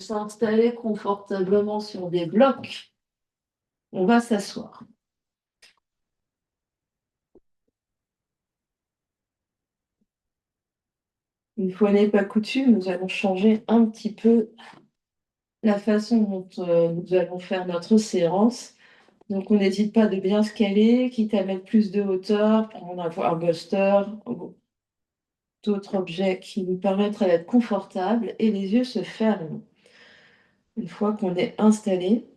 S'installer confortablement sur des blocs, on va s'asseoir. Une fois n'est pas coutume, nous allons changer un petit peu la façon dont nous allons faire notre séance. Donc on n'hésite pas de bien se caler, quitte à mettre plus de hauteur, prendre un bolster ou d'autres objets qui nous permettraient d'être confortables et les yeux se ferment. Une fois qu'on est installé,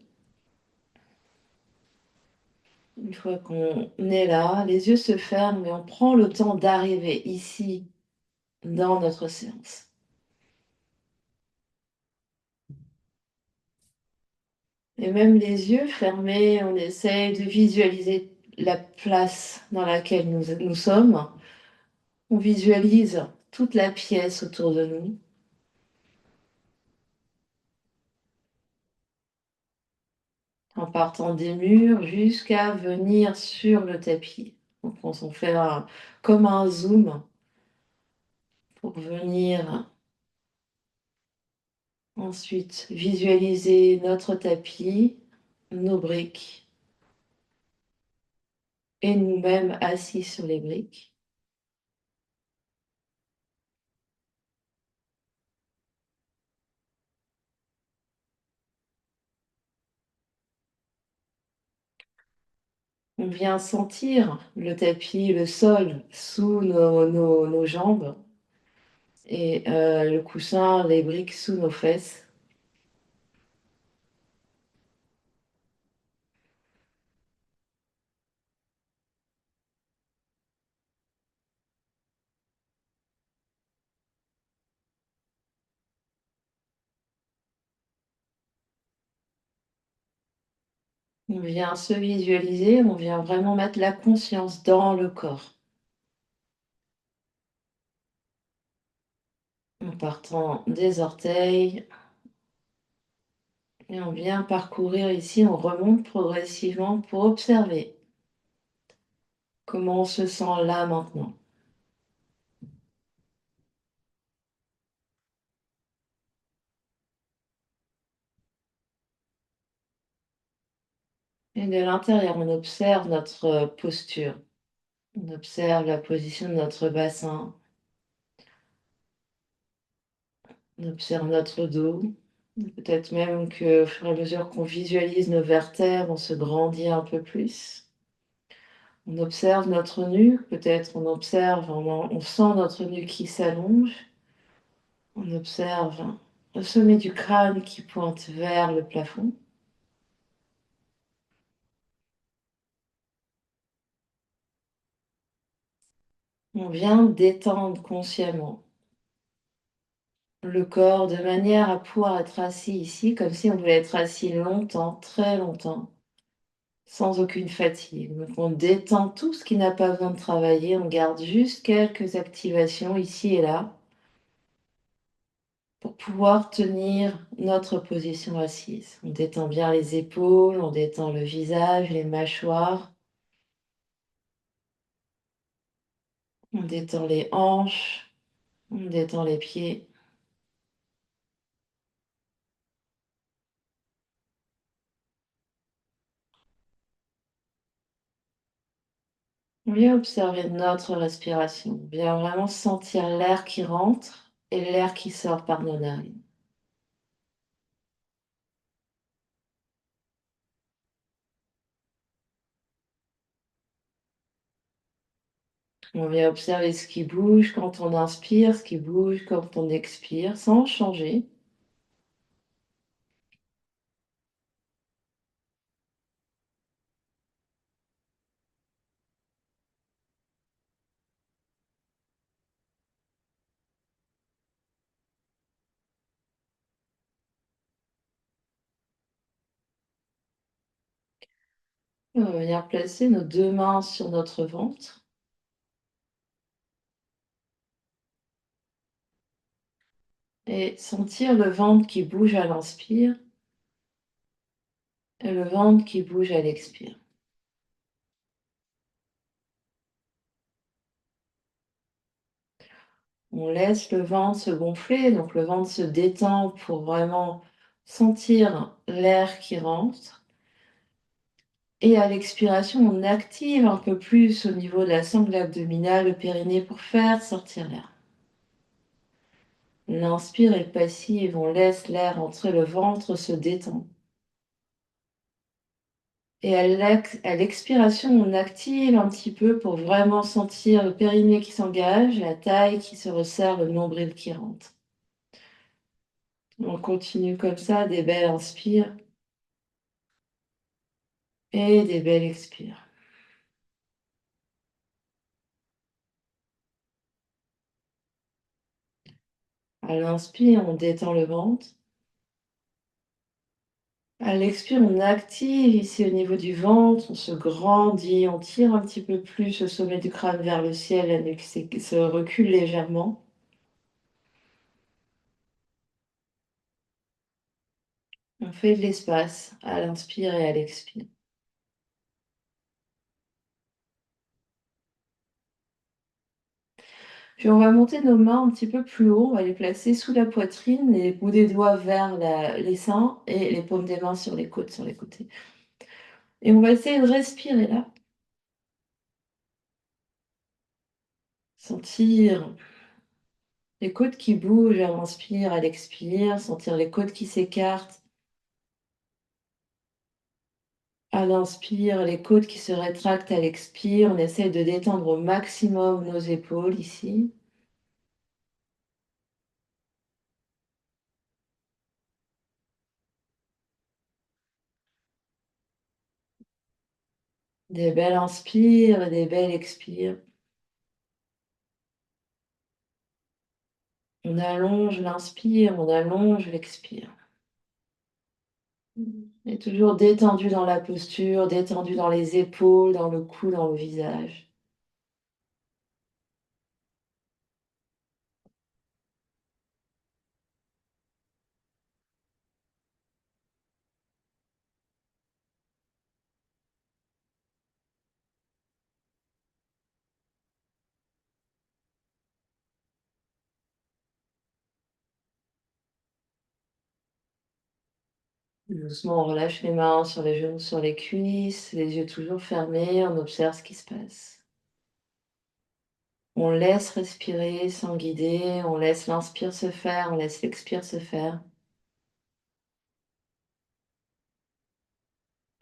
une fois qu'on est là, les yeux se ferment et on prend le temps d'arriver ici dans notre séance. Et même les yeux fermés, on essaye de visualiser la place dans laquelle nous sommes. On visualise toute la pièce autour de nous, en partant des murs jusqu'à venir sur le tapis. Donc on s'en fait comme un zoom pour venir ensuite visualiser notre tapis, nos briques et nous-mêmes assis sur les briques. On vient sentir le tapis, le sol sous nos jambes et le coussin, les briques sous nos fesses. On vient se visualiser, on vient vraiment mettre la conscience dans le corps. En partant des orteils, et on vient parcourir ici, on remonte progressivement pour observer comment on se sent là maintenant. Et de l'intérieur, on observe notre posture, on observe la position de notre bassin, on observe notre dos. Peut-être même qu'au fur et à mesure qu'on visualise nos vertèbres, on se grandit un peu plus. On observe notre nuque, peut-être on sent notre nuque qui s'allonge. On observe le sommet du crâne qui pointe vers le plafond. On vient détendre consciemment le corps de manière à pouvoir être assis ici, comme si on voulait être assis longtemps, très longtemps, sans aucune fatigue. Donc on détend tout ce qui n'a pas besoin de travailler, on garde juste quelques activations ici et là pour pouvoir tenir notre position assise. On détend bien les épaules, on détend le visage, les mâchoires, on détend les hanches, on détend les pieds. On vient observer notre respiration, on vient vraiment sentir l'air qui rentre et l'air qui sort par nos narines. On vient observer ce qui bouge quand on inspire, ce qui bouge quand on expire, sans changer. On va venir placer nos deux mains sur notre ventre et sentir le ventre qui bouge à l'inspire et le ventre qui bouge à l'expire. On laisse le ventre se gonfler, donc le ventre se détend pour vraiment sentir l'air qui rentre. Et à l'expiration, on active un peu plus au niveau de la sangle abdominale, le périnée pour faire sortir l'air. L'inspire est passive, on laisse l'air entrer, le ventre se détend. Et à l'expiration, on active un petit peu pour vraiment sentir le périnée qui s'engage, la taille qui se resserre, le nombril qui rentre. On continue comme ça, des belles inspires et des belles expires. À l'inspire, on détend le ventre. À l'expire, on active ici au niveau du ventre, on se grandit, on tire un petit peu plus le sommet du crâne vers le ciel, la nuque se recule légèrement. On fait de l'espace à l'inspire et à l'expire. Puis on va monter nos mains un petit peu plus haut, on va les placer sous la poitrine, les bouts des doigts vers les seins et les paumes des mains sur les côtes, sur les côtés. Et on va essayer de respirer là. Sentir les côtes qui bougent à l'inspire, à l'expire, sentir les côtes qui s'écartent. À l'inspire, les côtes qui se rétractent à l'expire. On essaie de détendre au maximum nos épaules ici. Des belles inspires et des belles expires. On allonge l'inspire, on allonge l'expire. Et toujours détendu dans la posture, détendu dans les épaules, dans le cou, dans le visage. Doucement, on relâche les mains sur les genoux, sur les cuisses, les yeux toujours fermés, on observe ce qui se passe. On laisse respirer sans guider, on laisse l'inspire se faire, on laisse l'expire se faire.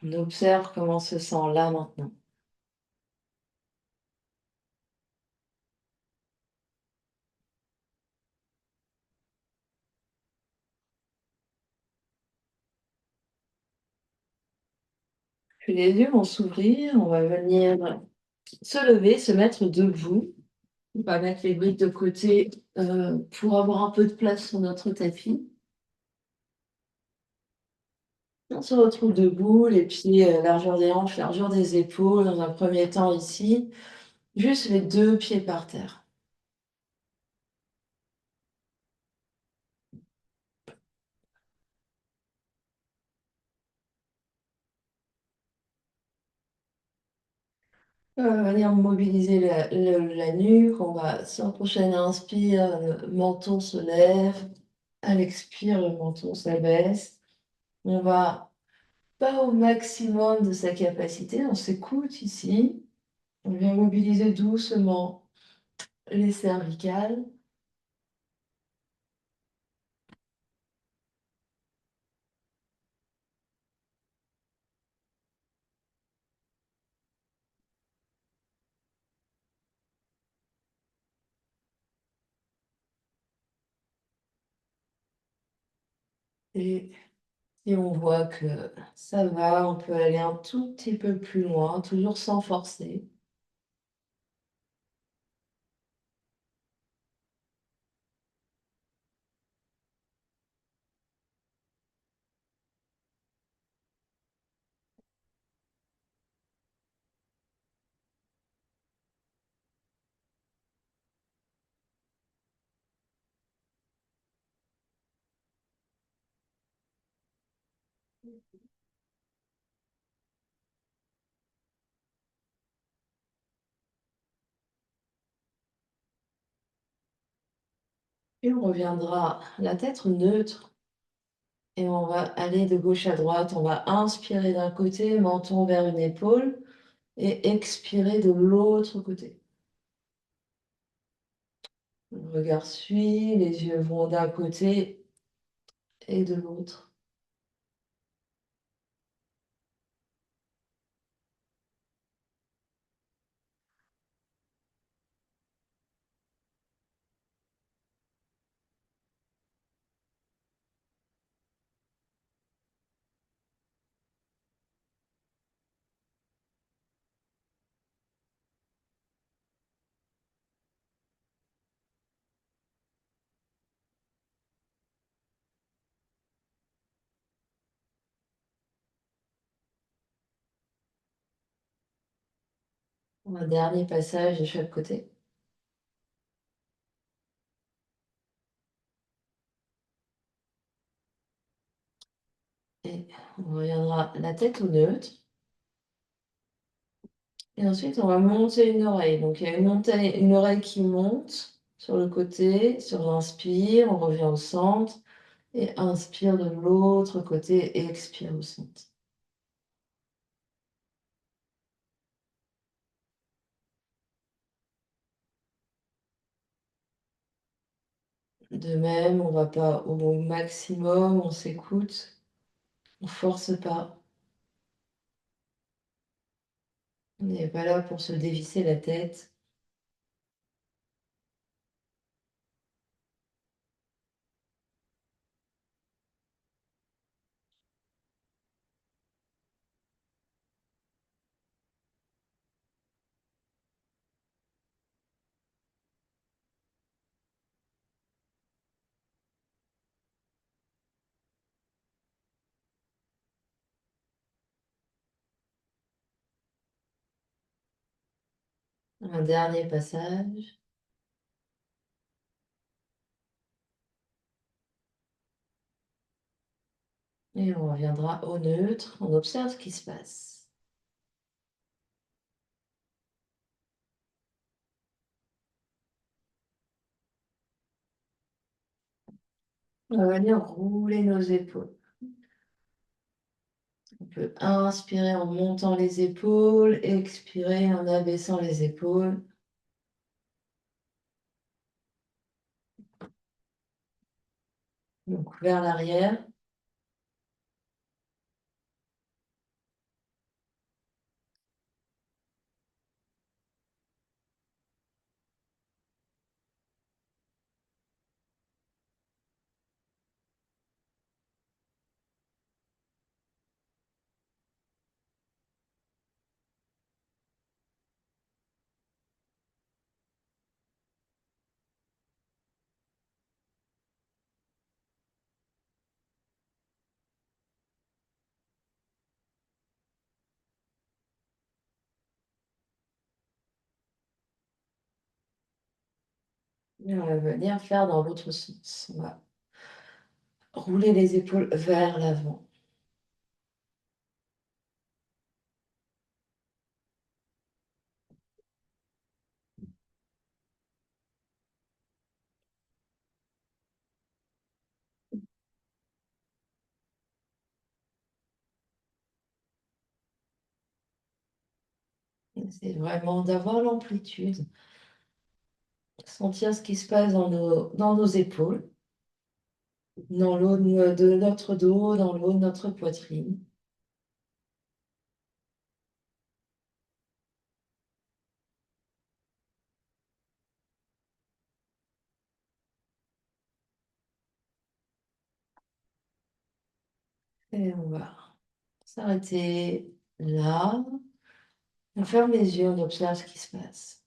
On observe comment on se sent là maintenant. Puis les yeux vont s'ouvrir, on va venir se lever, se mettre debout. On va mettre les briques de côté pour avoir un peu de place sur notre tapis. On se retrouve debout, les pieds largeur des hanches, largeur des épaules, dans un premier temps ici, juste les deux pieds par terre. On va venir mobiliser la nuque, on va, sur la prochaine inspire, le menton se lève, à l'expire, le menton s'abaisse. On va pas au maximum de sa capacité, on s'écoute ici. On vient mobiliser doucement les cervicales. Et si on voit que ça va, on peut aller un tout petit peu plus loin, toujours sans forcer. Et on reviendra la tête neutre Et on va aller de gauche à droite. On va inspirer d'un côté, menton vers une épaule, et expirer de l'autre côté. Le regard suit, les yeux vont d'un côté et de l'autre. Un dernier passage de chaque côté. Et on reviendra la tête au neutre. Et ensuite, on va monter une oreille. Donc, il y a une oreille qui monte sur le côté. Sur l'inspire, on revient au centre. Et inspire de l'autre côté et expire au centre. De même, on va pas au maximum, on s'écoute, on force pas. On n'est pas là pour se dévisser la tête. Un dernier passage. Et on reviendra au neutre. On observe ce qui se passe. On va venir rouler nos épaules. On peut inspirer en montant les épaules, expirer en abaissant les épaules. Donc vers l'arrière. Et on va venir faire dans l'autre sens. On va rouler les épaules vers l'avant. C'est vraiment d'avoir l'amplitude, sentir ce qui se passe dans nos épaules, dans l'eau de notre dos, dans l'eau de notre poitrine. Et on va s'arrêter là. On ferme les yeux, on observe ce qui se passe.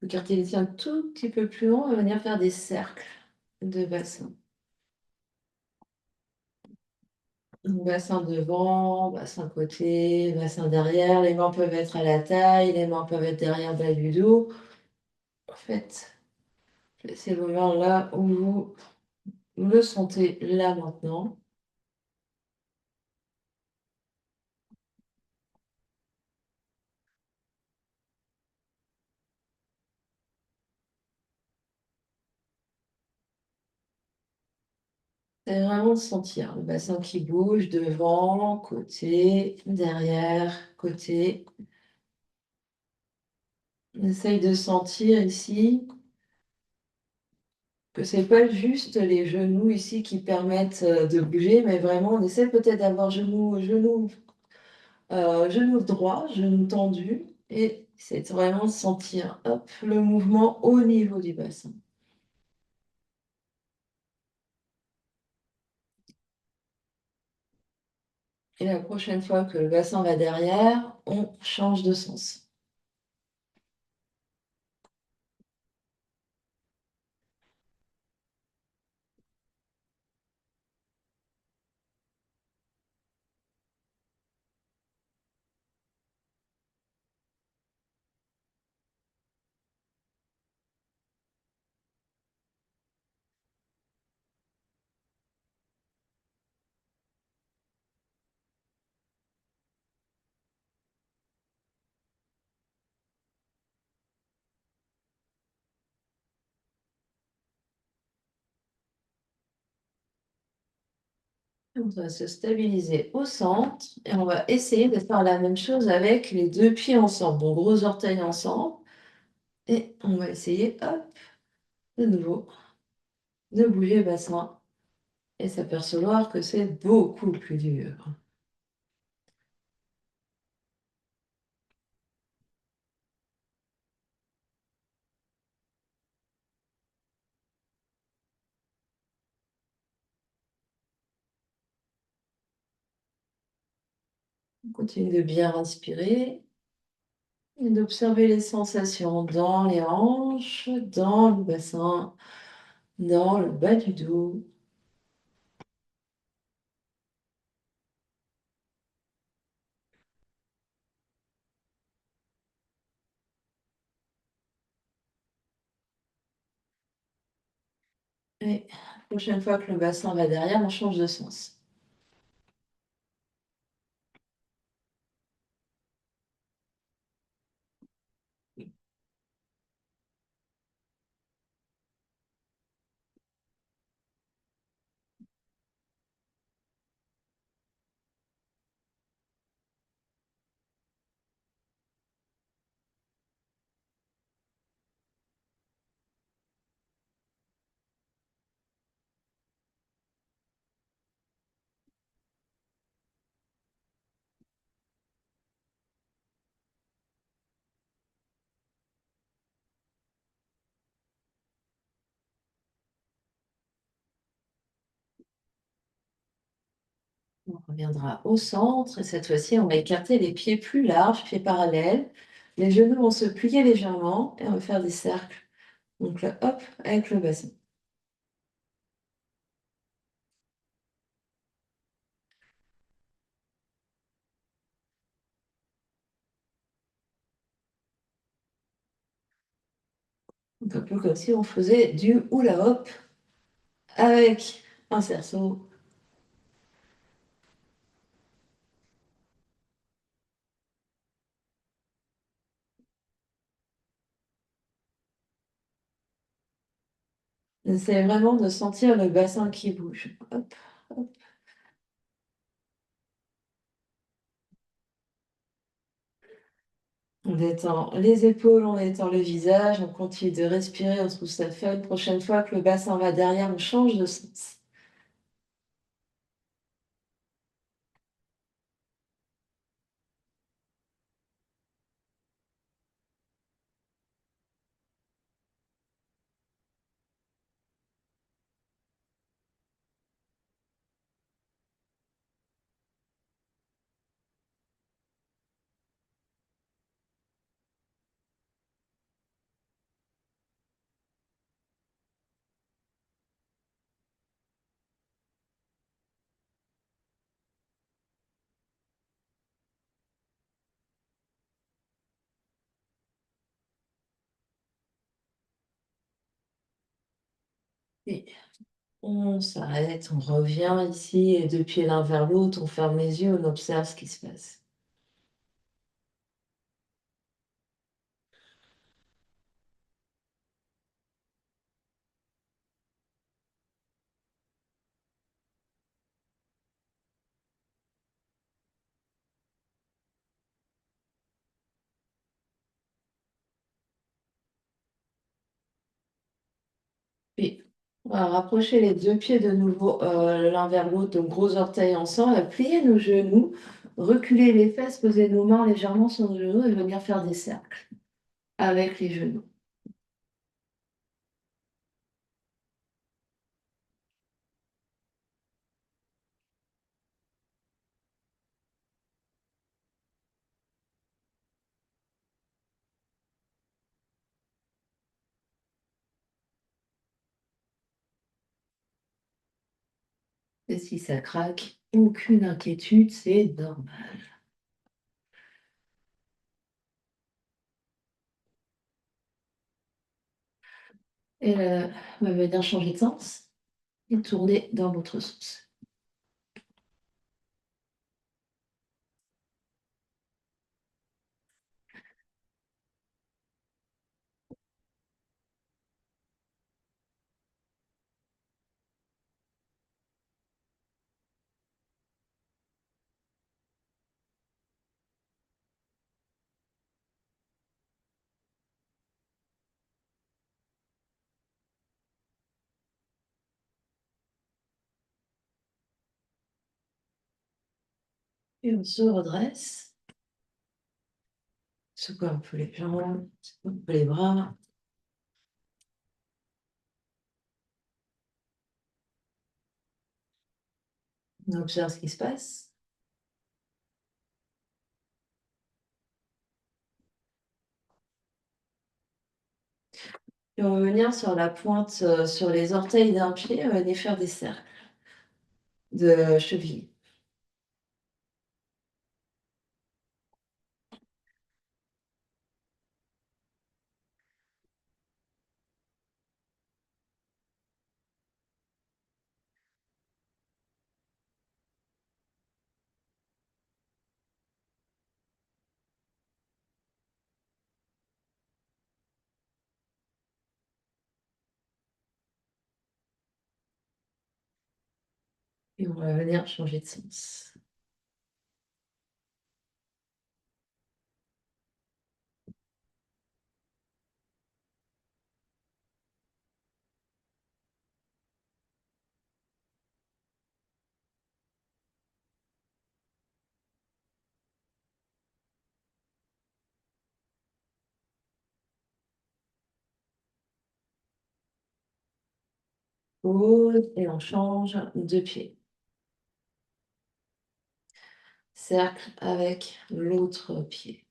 Écarter les yeux un tout petit peu plus loin, on va venir faire des cercles de bassin. Donc, bassin devant, bassin côté, bassin derrière. Les mains peuvent être à la taille, les mains peuvent être derrière le bas du dos. En fait, c'est le moment là où vous le sentez là maintenant. C'est vraiment sentir le bassin qui bouge devant, côté, derrière, côté. On essaye de sentir ici que c'est pas juste les genoux ici qui permettent de bouger, mais vraiment on essaie peut-être d'avoir genou droit, genou tendu, et c'est vraiment sentir hop, le mouvement au niveau du bassin. Et la prochaine fois que le bassin va derrière, on change de sens. On va se stabiliser au centre et on va essayer de faire la même chose avec les deux pieds ensemble. Bon, gros orteils ensemble. Et on va essayer, hop, de nouveau, de bouger le bassin et s'apercevoir que c'est beaucoup plus dur. On continue de bien respirer et d'observer les sensations dans les hanches, dans le bassin, dans le bas du dos. Et la prochaine fois que le bassin va derrière, on change de sens. On reviendra au centre et cette fois-ci, on va écarter les pieds plus larges, pieds parallèles. Les genoux vont se plier légèrement et on va faire des cercles. Donc là, hop, avec le bassin. Donc un peu comme si on faisait du hula hop avec un cerceau. C'est vraiment de sentir le bassin qui bouge. Hop, hop. On détend les épaules, on détend le visage, on continue de respirer, on trouve ça fun. Prochaine fois que le bassin va derrière, on change de sens. Et on s'arrête, on revient ici et deux pieds l'un vers l'autre, on ferme les yeux, on observe ce qui se passe. Puis, on va rapprocher les deux pieds de nouveau l'un vers l'autre, donc gros orteils ensemble, à plier nos genoux, reculer les fesses, poser nos mains légèrement sur nos genoux et venir faire des cercles avec les genoux. Et si ça craque, aucune inquiétude, c'est normal. Et là, on va venir changer de sens et tourner dans l'autre sens. Et on se redresse, secoue un peu les jambes, secoue un peu les bras. On observe ce qui se passe. Et on va venir sur la pointe, sur les orteils d'un pied, on va venir faire des cercles de cheville. Et on va venir changer de sens. Pause et on change de pied. Cercle avec l'autre pied.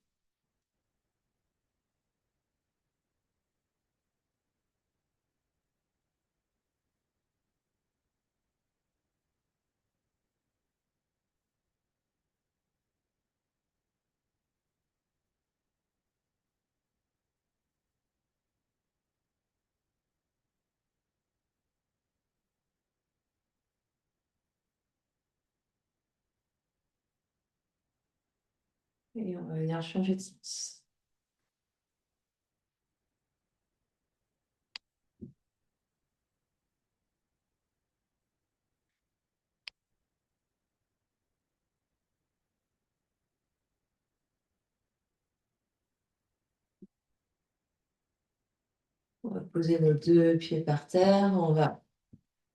Et on va venir changer de sens. On va poser nos deux pieds par terre. On va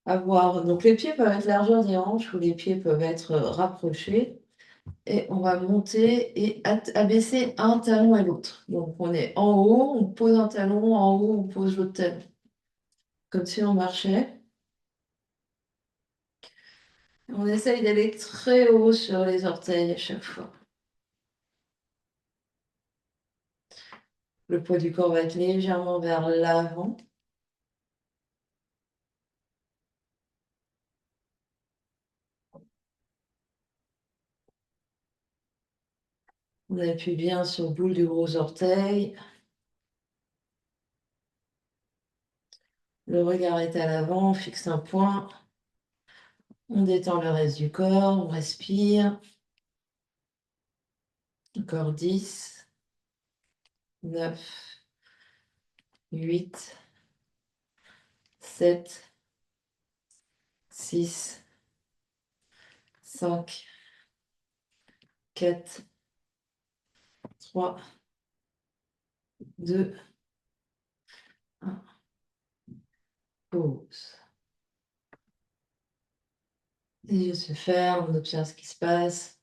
avoir. Donc les pieds peuvent être largeur des hanches ou les pieds peuvent être rapprochés. Et on va monter et abaisser un talon à l'autre. Donc on est en haut, on pose un talon, en haut, on pose l'autre talon. Comme si on marchait. On essaye d'aller très haut sur les orteils à chaque fois. Le poids du corps va être légèrement vers l'avant. On appuie bien sur le bout du gros orteil. Le regard est à l'avant, on fixe un point. On détend le reste du corps, on respire. Encore 10, 9, 8, 7, 6, 5, 4, 3, 2, 1. Pause. Les yeux se ferment, on observe ce qui se passe.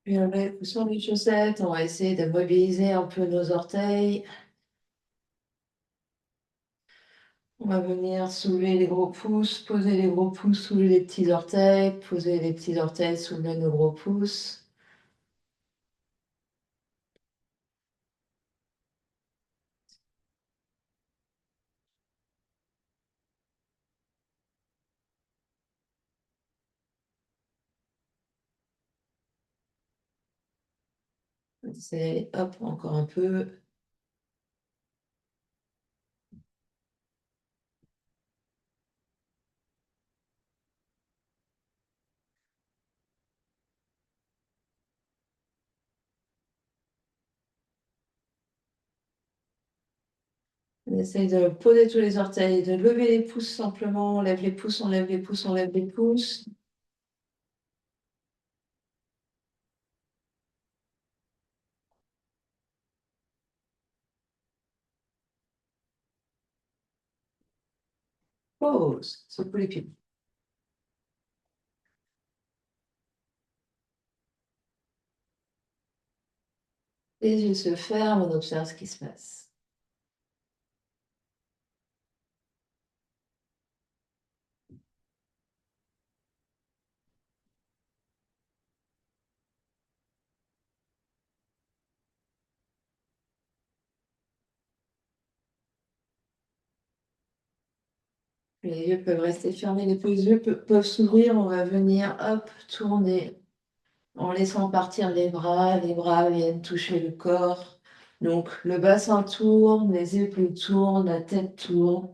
Puis on met le coup sur les chaussettes, on va essayer de mobiliser un peu nos orteils. On va venir soulever les gros pouces, poser les gros pouces, soulever les petits orteils, poser les petits orteils, soulever nos gros pouces. C'est hop, encore un peu. On essaye de poser tous les orteils, de lever les pouces simplement. On lève les pouces, on lève les pouces, on lève les pouces. Pause. Secoue les pieds. Les yeux se ferment, on observe ce qui se passe. Les yeux peuvent rester fermés, les yeux peuvent s'ouvrir. On va venir, hop, tourner en laissant partir les bras viennent toucher le corps. Donc le bassin tourne, les épaules tournent, la tête tourne.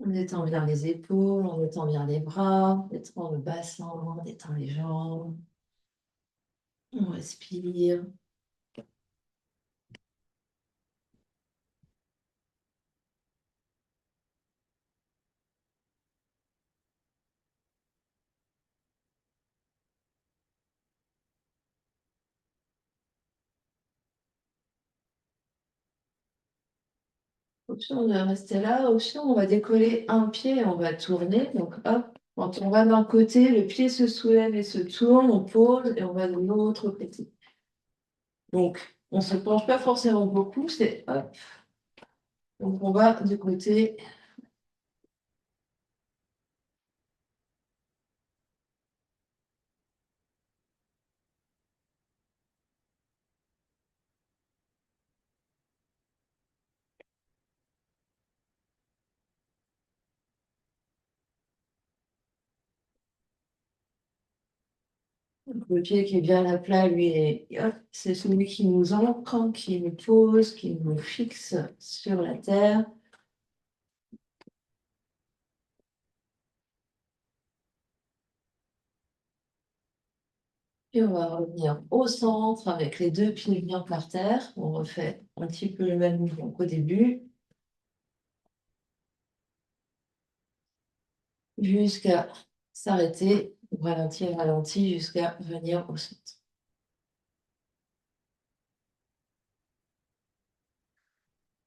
On détend bien les épaules, on détend bien les bras, on détend le bassin, on détend les jambes. On respire. Option de rester là, option on va décoller un pied, on va tourner. Donc hop, quand on va d'un côté, le pied se soulève et se tourne, on pose et on va de l'autre côté. Donc on ne se penche pas forcément beaucoup, c'est hop. Donc on va du côté. Donc, le pied qui est bien à plat, lui, hop, c'est celui qui nous ancre, qui nous pose, qui nous fixe sur la terre. Puis on va revenir au centre avec les deux pieds bien par terre. On refait un petit peu le même mouvement qu'au début, jusqu'à s'arrêter, ralentir, ralentir, jusqu'à venir au centre.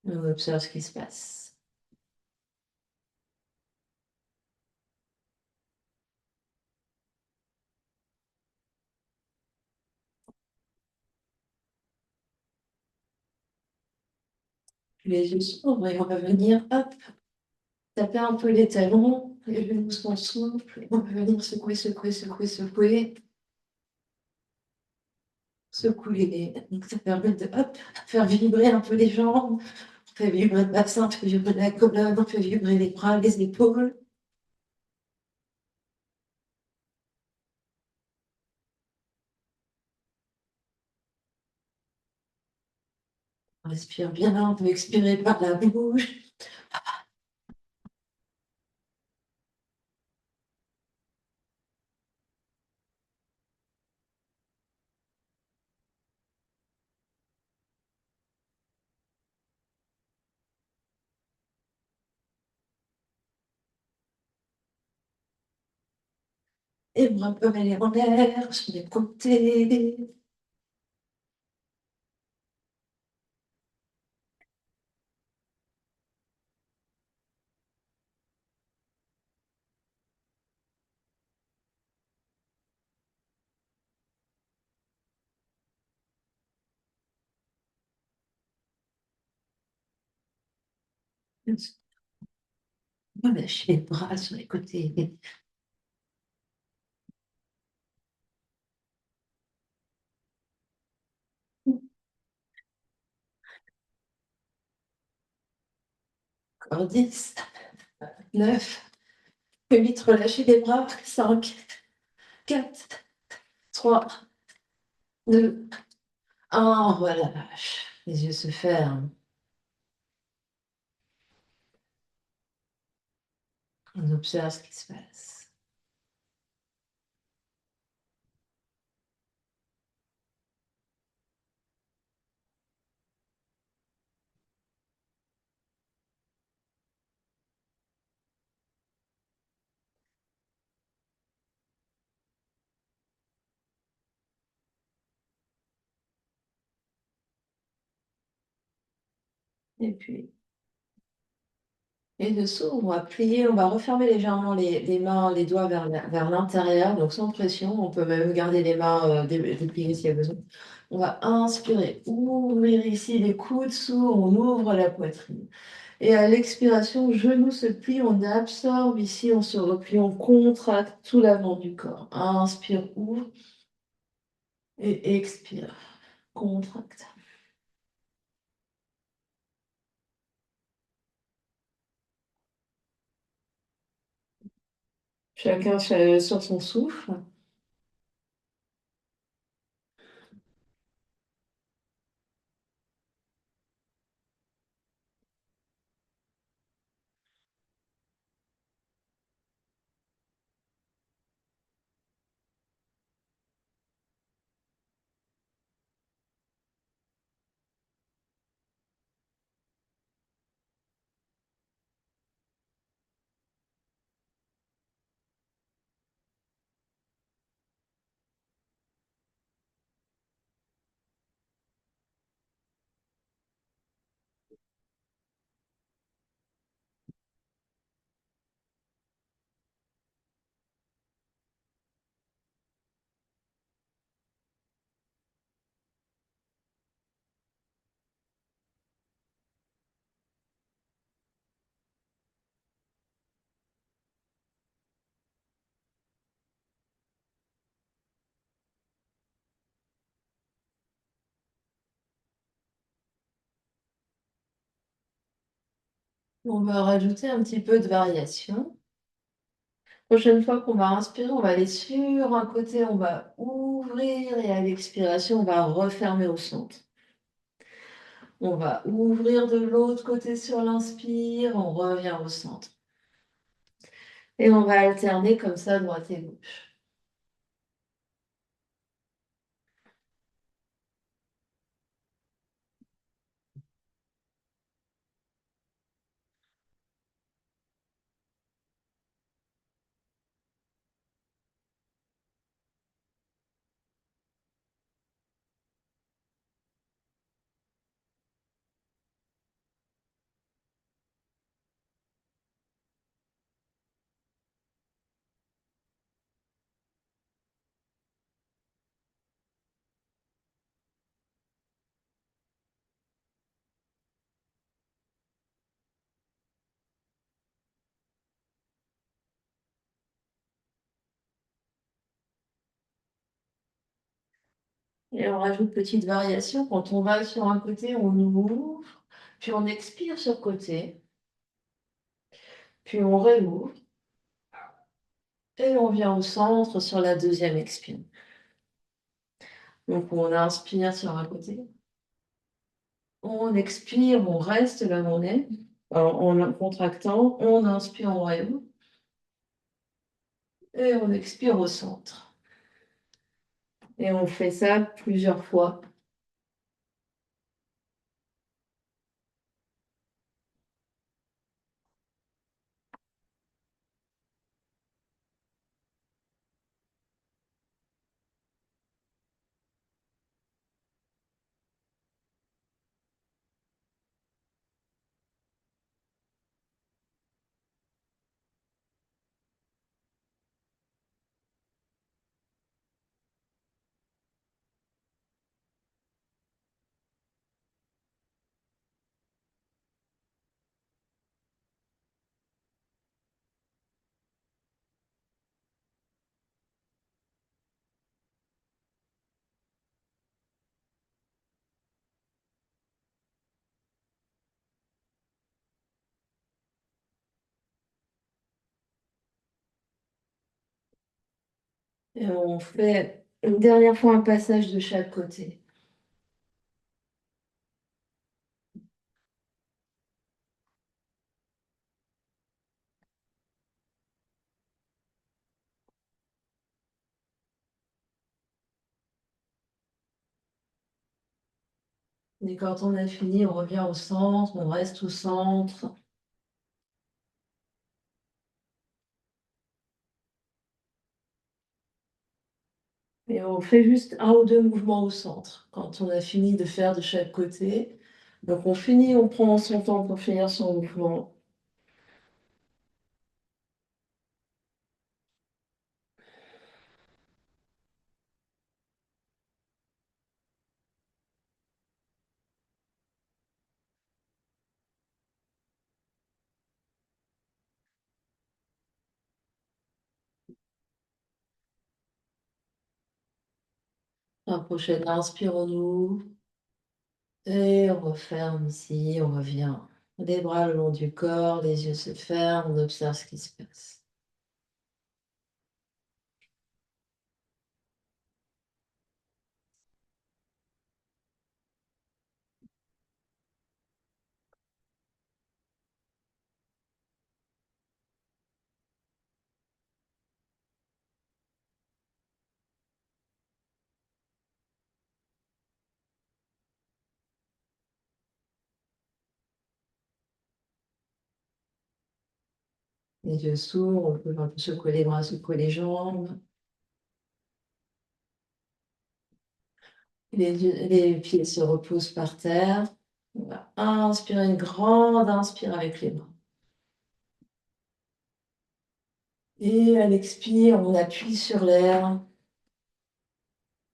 On observe ce qui se passe. Les yeux s'ouvrent et on va venir, hop, taper un peu les talons. les genoux sont souples. On peut venir secouer, secouer, secouer, secouer. Secouer. Donc ça permet de hop, faire vibrer un peu les jambes. On fait vibrer le bassin, on fait vibrer la colonne, on fait vibrer les bras, les épaules. On respire bien, on peut expirer par la bouche. Et bras un peu mêlés en l'air, sur les côtés. Relâchez les bras sur les côtés. Encore 10, 9, 8, relâchez les bras. 5, 4, 3, 2, 1. Relâche. Les yeux se ferment. On observe ce qui se passe. Et puis, et dessous, on va plier, on va refermer légèrement les mains, les doigts vers l'intérieur, donc sans pression. On peut même garder les mains dépliées s'il y a besoin. On va inspirer, ouvrir ici les coudes sous, on ouvre la poitrine. Et à l'expiration, genoux se plient, on absorbe ici, on se replie, on contracte tout l'avant du corps. Inspire, ouvre et expire, contracte. Chacun sur son souffle. On va rajouter un petit peu de variation. Prochaine fois qu'on va inspirer, on va aller sur un côté, on va ouvrir et à l'expiration, on va refermer au centre. On va ouvrir de l'autre côté sur l'inspire, on revient au centre. Et on va alterner comme ça, droite et gauche. Et on rajoute petite variation. Quand on va sur un côté, on ouvre, puis on expire sur le côté, puis on réouvre, et on vient au centre sur la deuxième expire. Donc on inspire sur un côté, on expire, on reste là où on est, en contractant, on inspire, on réouvre, et on expire au centre. Et on fait ça plusieurs fois. Et on fait une dernière fois un passage de chaque côté. Et quand on a fini, on revient au centre, on reste au centre. Et on fait juste un ou deux mouvements au centre quand on a fini de faire de chaque côté. Donc on finit, on prend son temps pour finir son mouvement. La prochaine inspire, on ouvre. Et on referme ici, on revient. Les bras le long du corps, les yeux se ferment, on observe ce qui se passe. Les yeux s'ouvrent, on peut un peu secouer les bras, secouer les jambes. Les pieds se reposent par terre. On va inspirer une grande inspire avec les bras. Et à l'expire, on appuie sur l'air.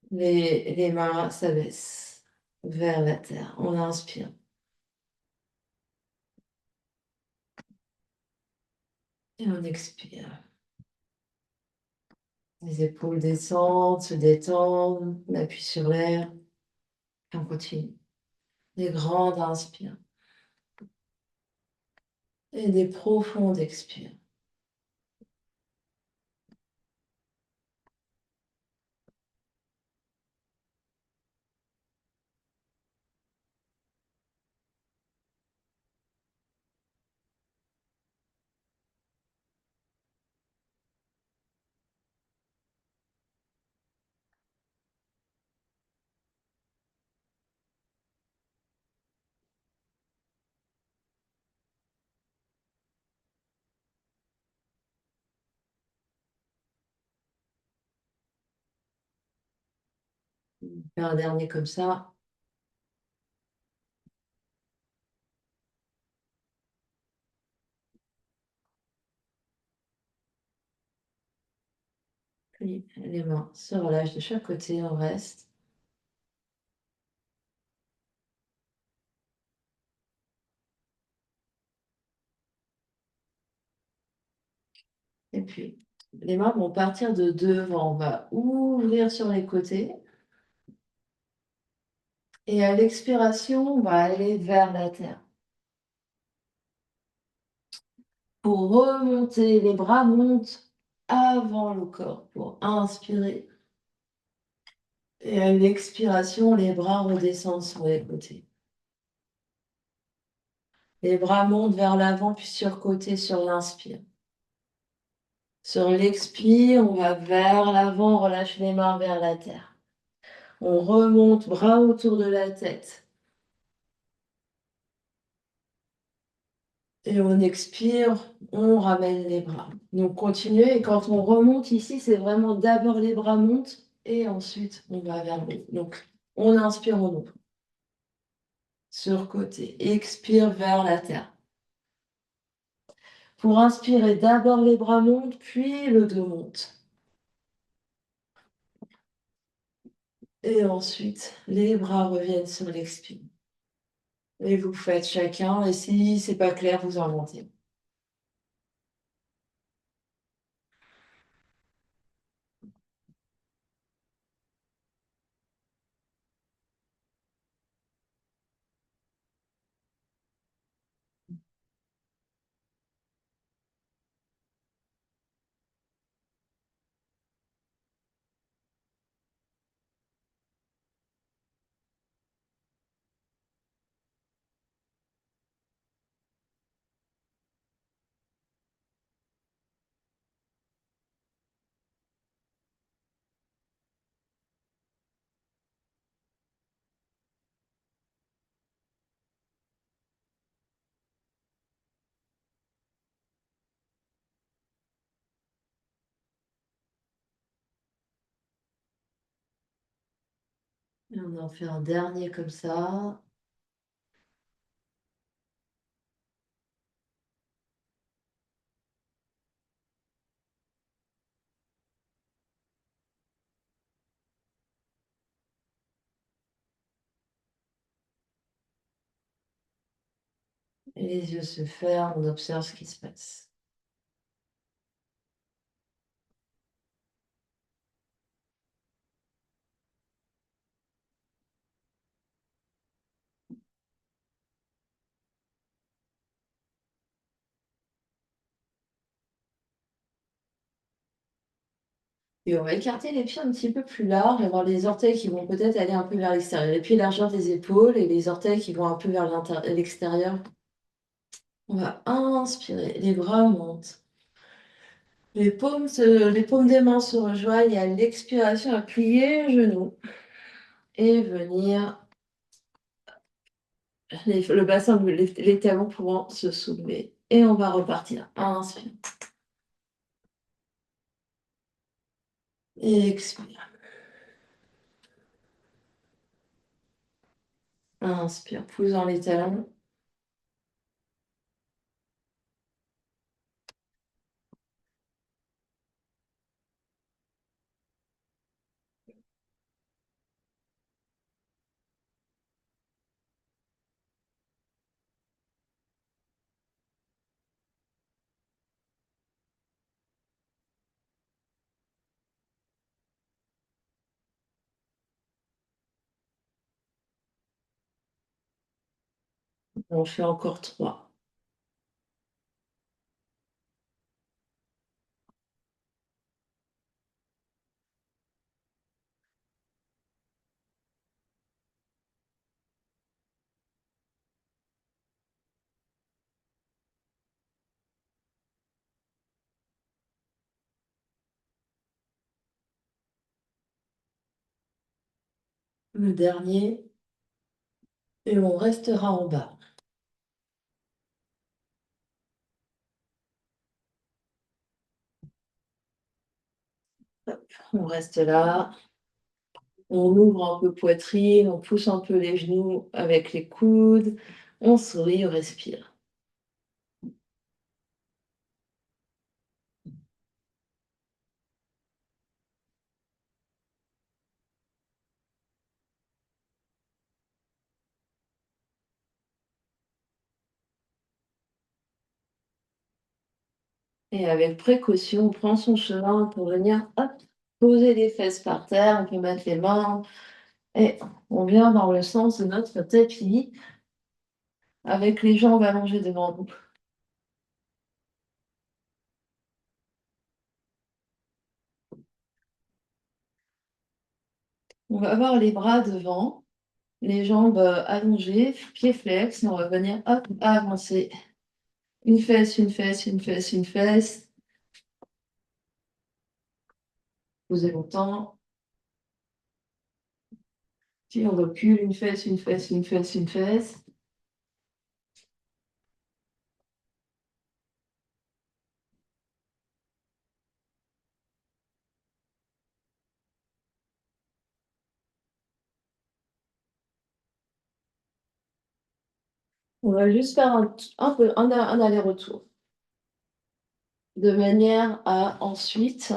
Les mains s'abaissent vers la terre. On inspire. Et on expire. Les épaules descendent, se détendent. On appuie sur l'air. Et on continue. Des grandes inspires. Et des profondes expires. Faire un dernier comme ça. Puis les mains se relâchent de chaque côté, on reste. Et puis, les mains vont partir de devant. On va ouvrir sur les côtés. Et à l'expiration, on va aller vers la terre. Pour remonter, les bras montent avant le corps pour inspirer. Et à l'expiration, les bras redescendent sur les côtés. Les bras montent vers l'avant puis sur le côté sur l'inspire. Sur l'expire, on va vers l'avant, on relâche les mains vers la terre. On remonte, bras autour de la tête. Et on expire, on ramène les bras. Donc continuez, et quand on remonte ici, c'est vraiment d'abord les bras montent et ensuite on va vers le haut. Donc on inspire, on ouvre. Sur côté, expire vers la terre. Pour inspirer, d'abord les bras montent, puis le dos monte. Et ensuite, les bras reviennent sur l'expire. Et vous faites chacun, et si c'est pas clair, vous inventez. Et on en fait un dernier comme ça. Et les yeux se ferment, on observe ce qui se passe. Et on va écarter les pieds un petit peu plus larges, avoir les orteils qui vont peut-être aller un peu vers l'extérieur. Les pieds largeur des épaules et les orteils qui vont un peu vers l'extérieur. On va inspirer, les bras montent. Les paumes des mains se rejoignent et à l'expiration, à plier les genoux et venir le bassin, les talons pouvant se soulever. Et on va repartir. Inspire. Et expire. Inspire, poussant les talons. On fait encore 3. Le dernier. Et on restera en bas. On reste là. On ouvre un peu poitrine, on pousse un peu les genoux avec les coudes. On sourit, on respire. Et avec précaution, on prend son chemin pour venir hop, poser les fesses par terre. On peut mettre les mains Et on vient dans le sens de notre tapis avec les jambes allongées devant nous. On va avoir les bras devant, les jambes allongées, pieds flex, et on va venir hop, avancer. Une fesse, une fesse, une fesse, une fesse. Posez longtemps. Puis on recule, une fesse, une fesse, une fesse, une fesse. On va juste faire un aller-retour, de manière à ensuite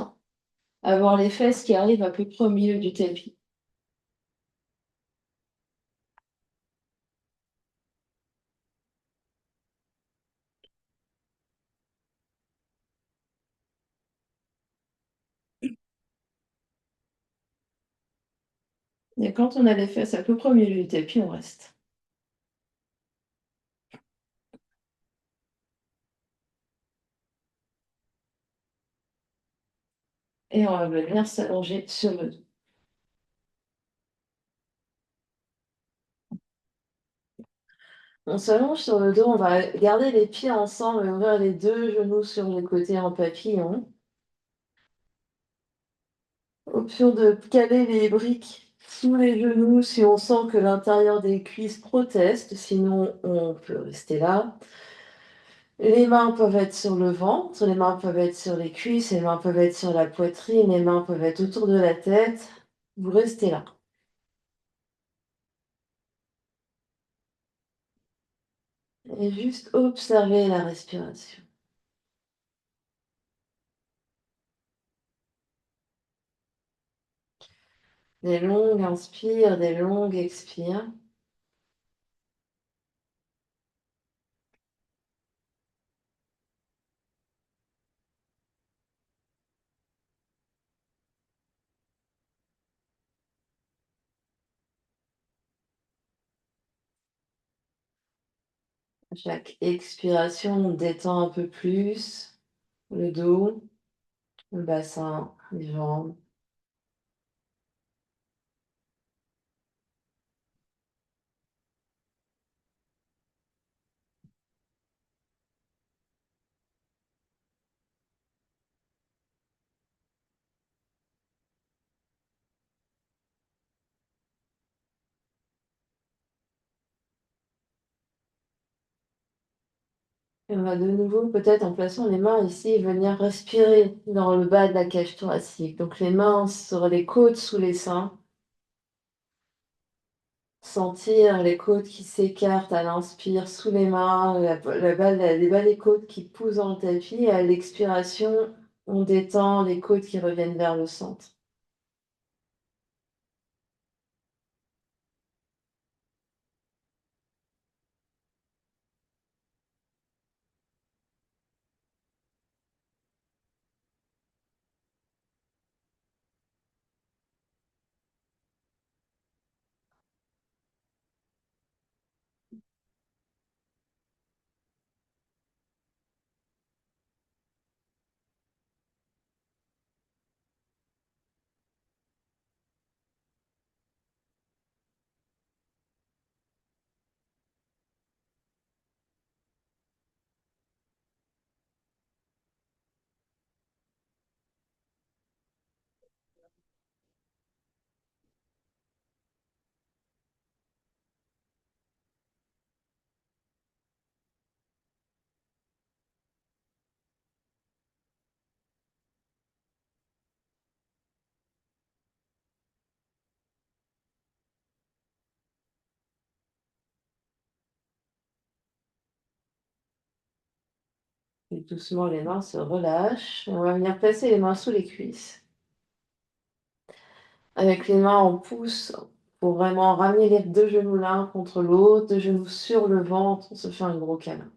avoir les fesses qui arrivent à peu près au milieu du tapis. Et quand on a les fesses à peu près au milieu du tapis, on reste. Et on va venir s'allonger sur le dos. On s'allonge sur le dos, on va garder les pieds ensemble et ouvrir les deux genoux sur les côtés en papillon. Option de caler les briques sous les genoux si on sent que l'intérieur des cuisses proteste, sinon on peut rester là. Les mains peuvent être sur le ventre, les mains peuvent être sur les cuisses, les mains peuvent être sur la poitrine, les mains peuvent être autour de la tête. Vous restez là. Et juste observer la respiration. Des longues inspires, des longues expires. À chaque expiration, on détend un peu plus le dos, le bassin, les jambes. Et on va de nouveau, peut-être en plaçant les mains ici, venir respirer dans le bas de la cage thoracique. Donc les mains sur les côtes, sous les seins. Sentir les côtes qui s'écartent à l'inspire sous les mains, les bas des côtes qui poussent dans le tapis. Et à l'expiration, on détend les côtes qui reviennent vers le centre. Et doucement, les mains se relâchent. On va venir placer les mains sous les cuisses. Avec les mains, on pousse pour vraiment ramener les deux genoux l'un contre l'autre, deux genoux sur le ventre. On se fait un gros câlin.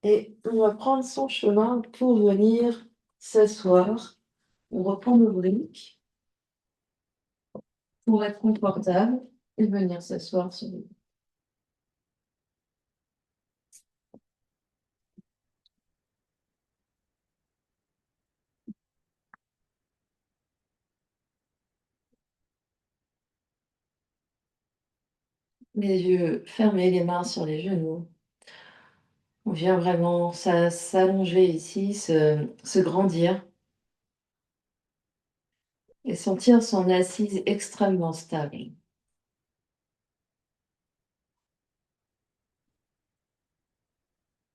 Et on va prendre son chemin pour venir s'asseoir. On reprend nos briques pour être confortable et venir s'asseoir sur le les yeux fermés, les mains sur les genoux. On vient vraiment s'allonger ici, se grandir et sentir son assise extrêmement stable.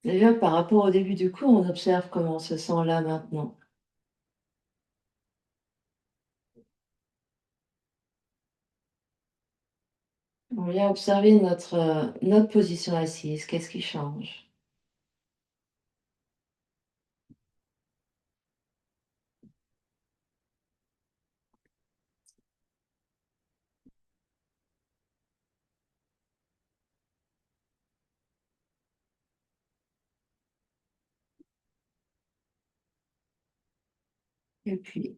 Déjà, par rapport au début du cours, on observe comment on se sent là maintenant. On vient observer notre position assise. Qu'est-ce qui change? Et puis,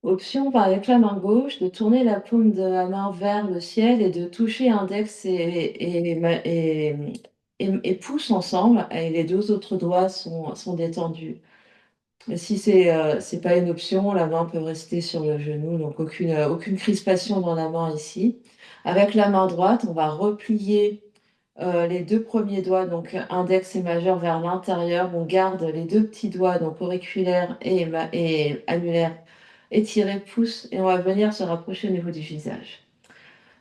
option par avec la main gauche de tourner la paume de la main vers le ciel et de toucher index et pouce ensemble, et les deux autres doigts sont détendus. Et si c'est pas une option, la main peut rester sur le genou, donc aucune crispation dans la main ici. Avec la main droite, on va replier les deux premiers doigts, donc index et majeur, vers l'intérieur. On garde les deux petits doigts, donc auriculaire et annulaire, étirés, pouce, et on va venir se rapprocher au niveau du visage.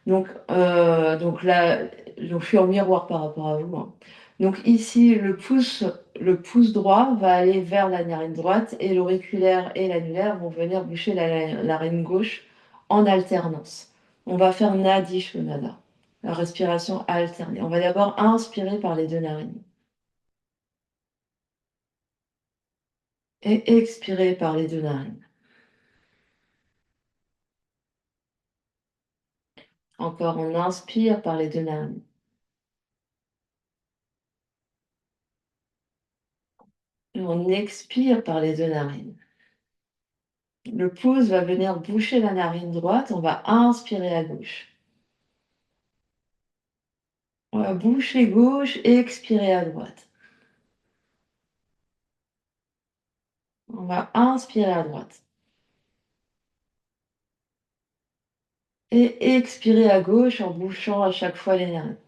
Donc là, donc je suis en miroir par rapport à vous, hein. Donc ici, le pouce droit va aller vers la narine droite et l'auriculaire et l'annulaire vont venir boucher la narine gauche en alternance. On va faire Nadi Shonada, la respiration alternée. On va d'abord inspirer par les deux narines et expirer par les deux narines. Encore, on inspire par les deux narines. Et on expire par les deux narines. Le pouce va venir boucher la narine droite. On va inspirer à gauche. On va boucher gauche et expirer à droite. On va inspirer à droite. Et expirer à gauche en bouchant à chaque fois les narines.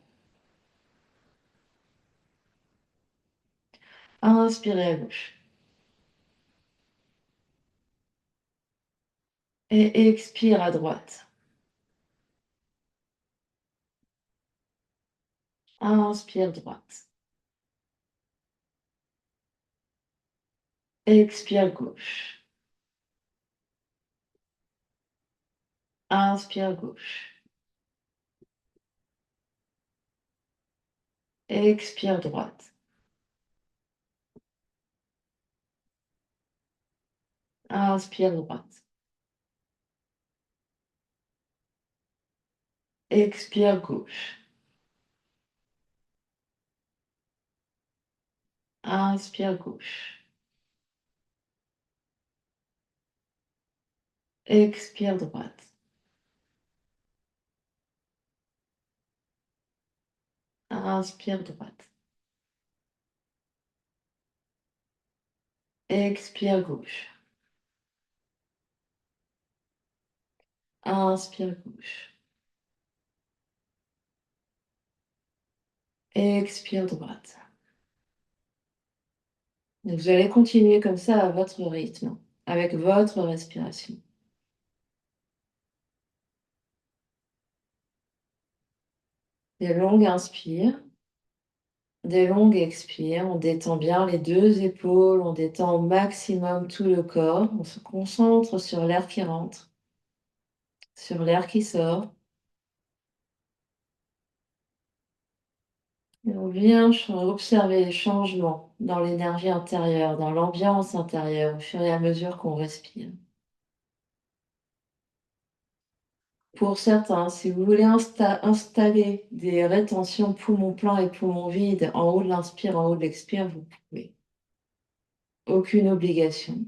Inspirer à gauche. Et expire à droite. Inspire droite. Expire gauche. Inspire gauche. Expire droite. Inspire droite. Expire gauche. Inspire gauche. Expire droite. Inspire droite. Expire gauche. Inspire gauche. Expire droite. Donc, vous allez continuer comme ça à votre rythme, avec votre respiration. Des longues inspires, des longues expires. On détend bien les deux épaules, on détend au maximum tout le corps. On se concentre sur l'air qui rentre, sur l'air qui sort. Et on vient observer les changements dans l'énergie intérieure, dans l'ambiance intérieure, au fur et à mesure qu'on respire. pour certains, si vous voulez installer des rétentions poumon plein et poumon vide en haut de l'inspire, en haut de l'expire, vous pouvez. Aucune obligation.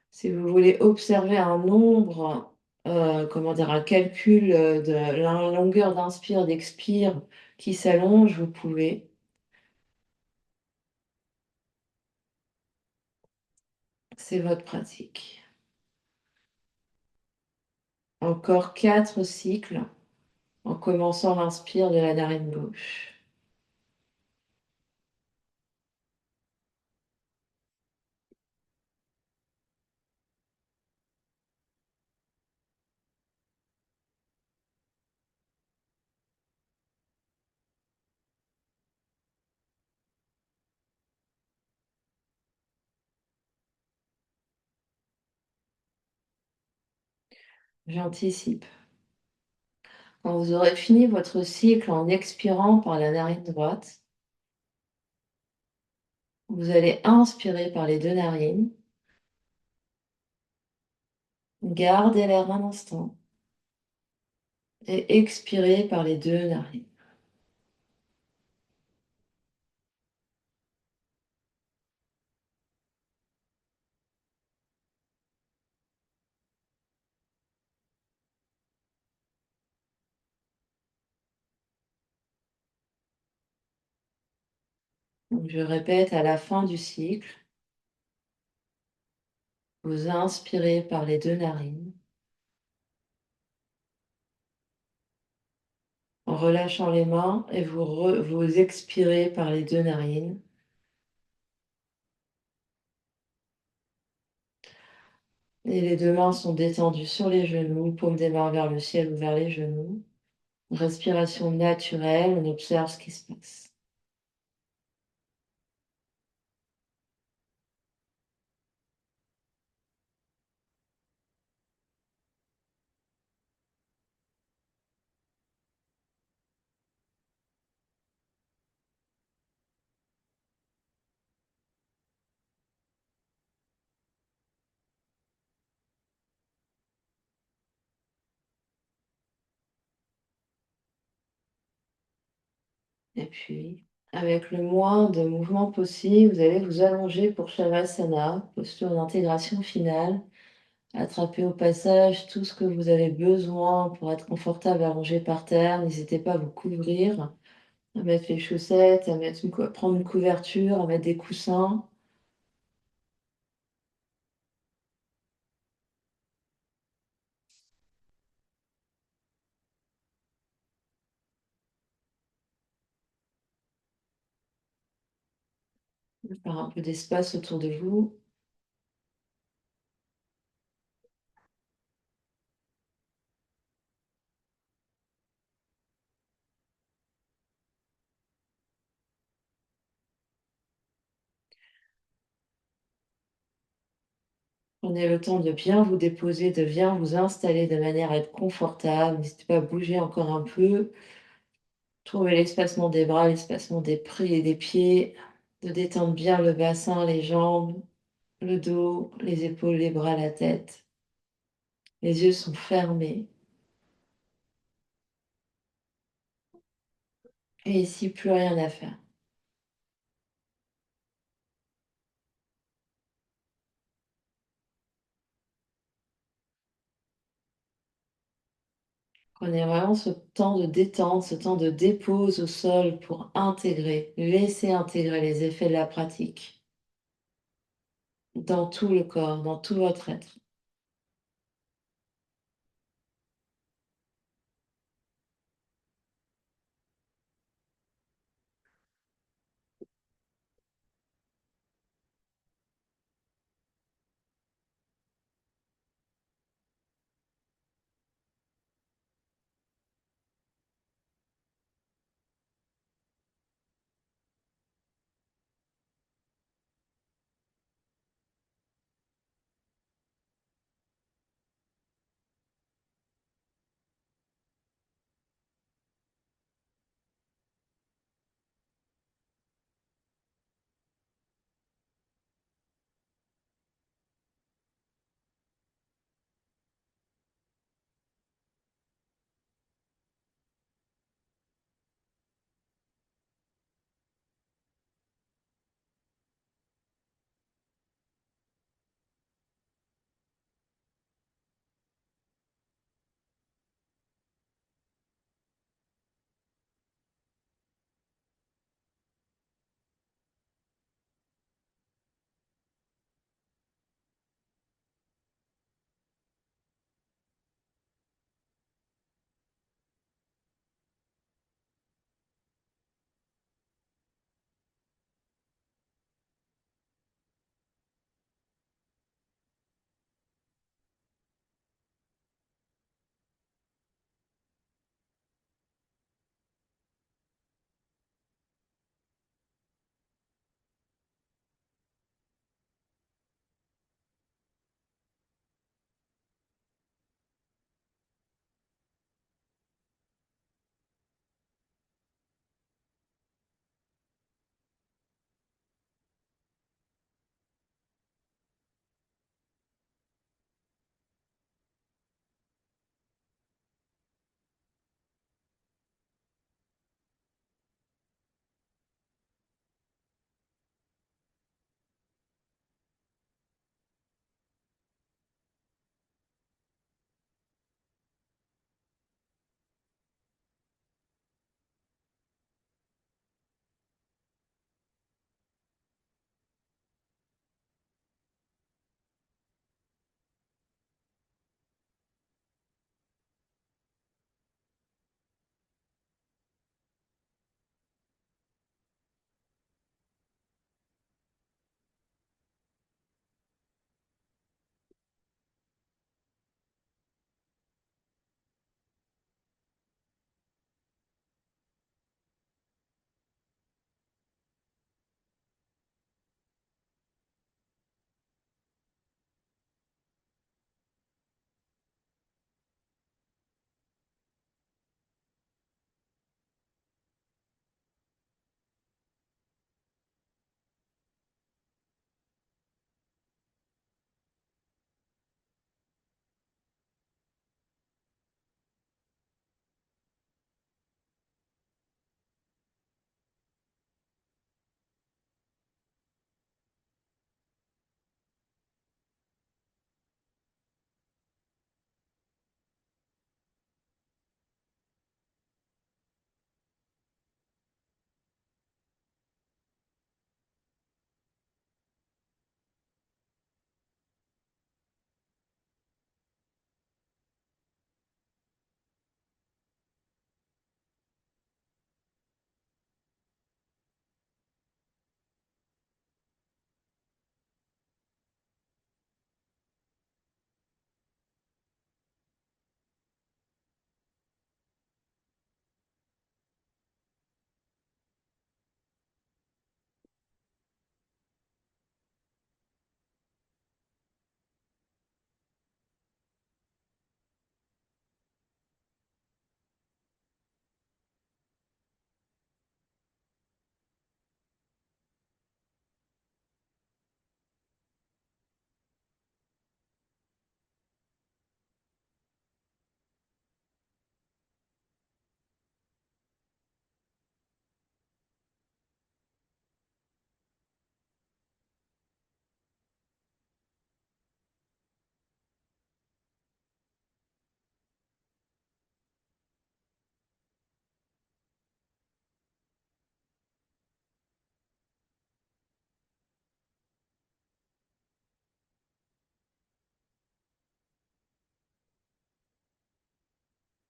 Si vous voulez observer un nombre, comment dire, un calcul de la longueur d'inspire, d'expire qui s'allonge, vous pouvez. C'est votre pratique. Encore 4 cycles en commençant l'inspire de la narine gauche. J'anticipe. Quand vous aurez fini votre cycle en expirant par la narine droite, vous allez inspirer par les deux narines. Gardez l'air un instant et expirez par les deux narines. Donc, je répète à la fin du cycle, vous inspirez par les deux narines en relâchant les mains et vous expirez par les deux narines. Et les deux mains sont détendues sur les genoux, paume des mains vers le ciel ou vers les genoux. Respiration naturelle, on observe ce qui se passe. Et puis, avec le moins de mouvement possible, vous allez vous allonger pour Shavasana, posture d'intégration finale. Attrapez au passage tout ce que vous avez besoin pour être confortable allongé par terre. N'hésitez pas à vous couvrir, à mettre les chaussettes, à prendre une couverture, à mettre des coussins. Faire un peu d'espace autour de vous. Prenez le temps de bien vous déposer, de bien vous installer de manière à être confortable. N'hésitez pas à bouger encore un peu. Trouvez l'espacement des bras, l'espacement des pieds, de détendre bien le bassin, les jambes, le dos, les épaules, les bras, la tête. Les yeux sont fermés. Et ici, plus rien à faire. Prenez vraiment ce temps de détente, ce temps de dépose au sol pour intégrer, laisser intégrer les effets de la pratique dans tout le corps, dans tout votre être.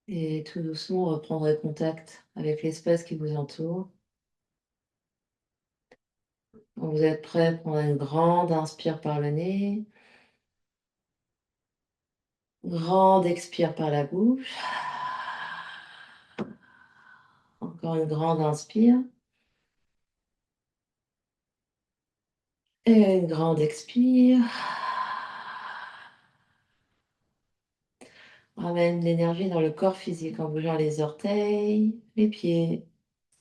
Et tout doucement, reprendrez contact avec l'espace qui vous entoure. Quand vous êtes prêt, prenez une grande inspire par le nez, grande expire par la bouche. Encore une grande inspire et une grande expire. Ramène l'énergie dans le corps physique en bougeant les orteils, les pieds,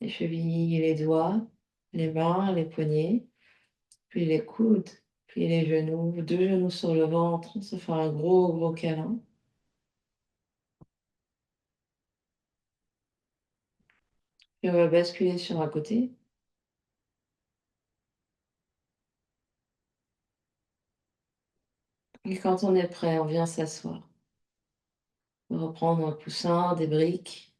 les chevilles, les doigts, les mains, les poignets, puis les coudes, puis les genoux, deux genoux sur le ventre. On se fait un gros, gros câlin. Puis on va basculer sur un côté. Et quand on est prêt, on vient s'asseoir. On va reprendre un coussin, des briques.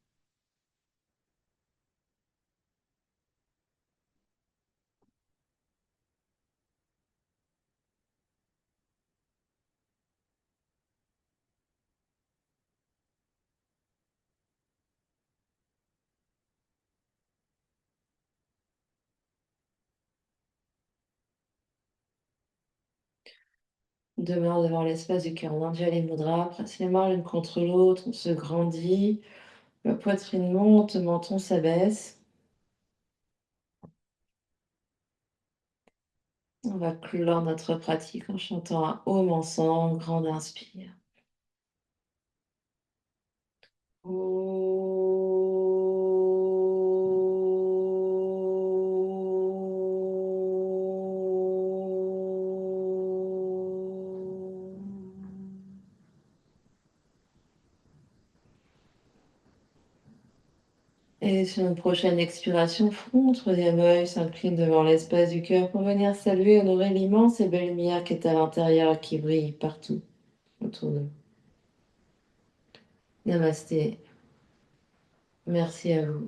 Deux mains devant l'espace du cœur, Anjali Mudra. Presse les mains l'une contre l'autre. On se grandit. La poitrine monte, le menton s'abaisse. On va clore notre pratique en chantant un home ensemble. Grande inspire. Et sur une prochaine expiration, front, troisième œil, s'incline devant l'espace du cœur pour venir saluer, honorer l'immense et belle lumière qui est à l'intérieur et qui brille partout autour de nous. Namasté. Merci à vous.